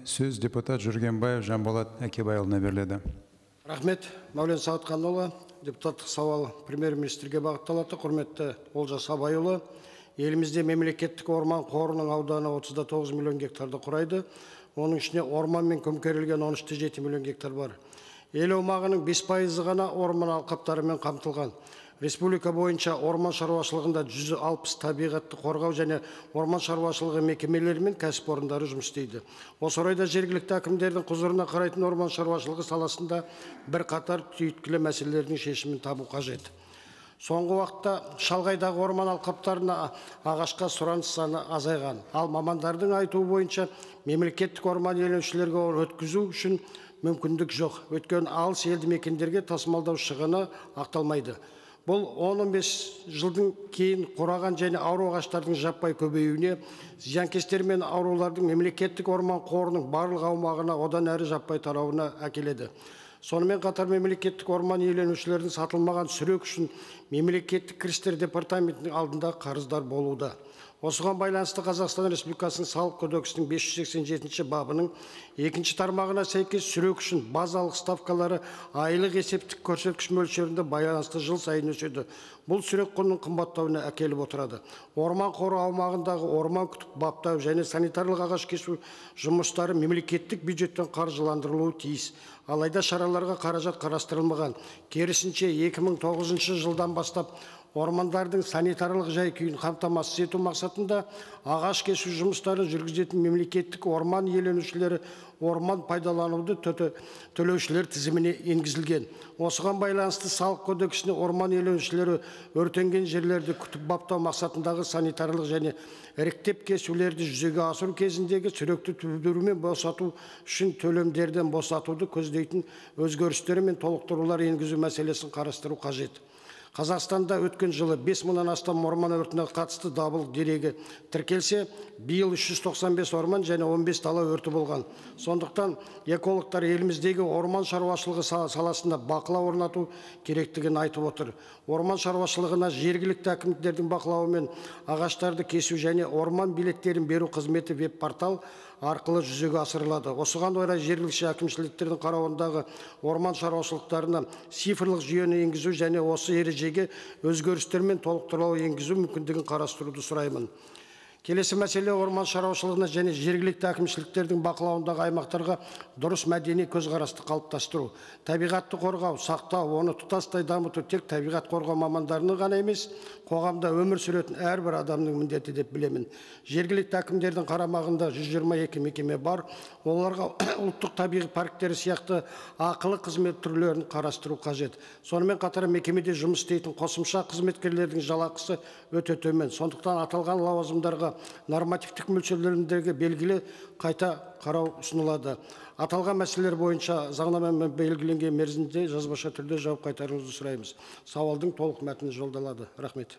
Сөз депутат Жүргенбаев Жанболат Әкебайұлына беріледі. Рахмет, Мәулен Сағатханұлы. Депутаттық сауал премьер-министрге бағытталады. Құрметті Олжас Абайұлы, елімізде мемлекеттік орман қорының ауданы 39 миллион гектарды құрайды. Оның ішіне орман мен көмкерілген 13,7 миллион гектар бар. Ел аумағының 5% ғана орман алқаптарымен қамтылған. Республика бойынша орман шаруашылығында 160 табиғатты қорғау және орман шаруашылығы мекемелері мен кәсіпорындары жұмыс істейді. Осы орайда жергілікті әкімдердің құзырына қарайтын орман шаруашылығы саласында бірқатар түйткілі мәселелердің шешімін табу қажет. Соңғы уақытта шалғайдағы орман алқаптарына ағашқа сұраныс саны азайған. Ал мамандардың айтуы бойынша мемлекеттік орман иеленушілерге өткізу үшін мүмкіндік жоқ. Өйткені алыс елді мекендерге тасымалдау шығыны ақталмайды. Бұл 15 жылдың кейін қураған және ауру ағаштардың жаппай көбеюіне, зиянкестер мен аурулардың мемлекеттік орман қорының барлық аумағына одан әрі жаппай тарауына әкеледі. Сонымен қатар мемлекеттік орман иеленушілердің сатылмаған сүрек үшін мемлекеттік кірістер департаментінің алдында қарыздар болуда. Осыған байланысты Қазақстан Республикасының салық кодексінің 587 бабының 2 тармағына сәйкес сүрек үшін базалық ставкалары айлық есептік көрсеткіш мөлшерінде байланысты жыл сайын өседі. Бұл сүрек құнының қымбаттауына әкеліп отырады. Орман қоры аумағындағы орман күтіп баптау және санитарлық ағаш кесу жұмыстары мемлекеттік бюджеттен қаржыландырылуы тиіс. Алайда шараларға қаражат қарастырылмаған. Керісінше 2009 жылдан бастап ормандардың санитарлық жай-күйін қамтамасыз ету мақсатында ағаш кесу жұмыстарын жүргізетін мемлекеттік орман иеленушілері орман пайдалануды төлеушілер тізіміне енгізілген. Осыған байланысты салық кодексіне орман иеленушілері өртенген жерлерді күтіп баптау мақсатындағы санитарлық және іріктеп кесулерді жүзеге асыру кезіндегі сүректі түбірімен босату үшін төлемдерден босатуды көздейтін өзгерістер мен толықтырулар енгізу мәселесін қарастыру қажет. Қазақстанда өткен жылы 5 мыңнан астам орман өртіне қатысты дабыл дерегі тіркелсе, биыл 395 орман және 15 дала өрті болған. Сондықтан экологтар еліміздегі орман шаруашылығы саласында бақылау орнату керектігін айтып отыр. Орман шаруашылығына жергілікті әкімдердің бақылауымен ағаштарды кесу және орман билеттерін беру қызметі веб-портал арқылы жүзеге асырылады. Осыған орай жергілікті әкімшіліктердің қарауындағы орман шаруашылықтарына цифрлық жүйені енгізу және осы ережеге өзгерістер мен толықтырулар енгізу мүмкіндігін қарастыруды сұраймын. Келесі мәселе орман шаруашылығына және жергілікті әкімшіліктердің бақылауындағы аймақтарға дұрыс мәдени көзқарасты қалыптастыру. Табиғатты қорғау, сақтау, оны тұтастай дамыту тек табиғат қорғау мамандарының ғана емес, қоғамда өмір сүретін әрбір адамның міндеті деп білемін. Жергілікті әкімдердің қарамағында 122 мекеме бар. Оларға ұлттық табиғи парктері сияқты ақылы қызмет түрлерін қарастыру қажет. Сонымен қатар мекемеде жұмыс істейтін қосымша қызметкерлердің жалақысы өте төмен. Сондықтан аталған лауазымдарға нормативтік мөлшерлеріндегі белгілі қайта қарау ұсынылады. Аталған мәселелер бойынша заңнамамен белгіленген мерзімде жазбаша түрде жауап қайтаруыңызды сұраймыз. Сауалдың толық мәтіні жолдалады. Рахмет.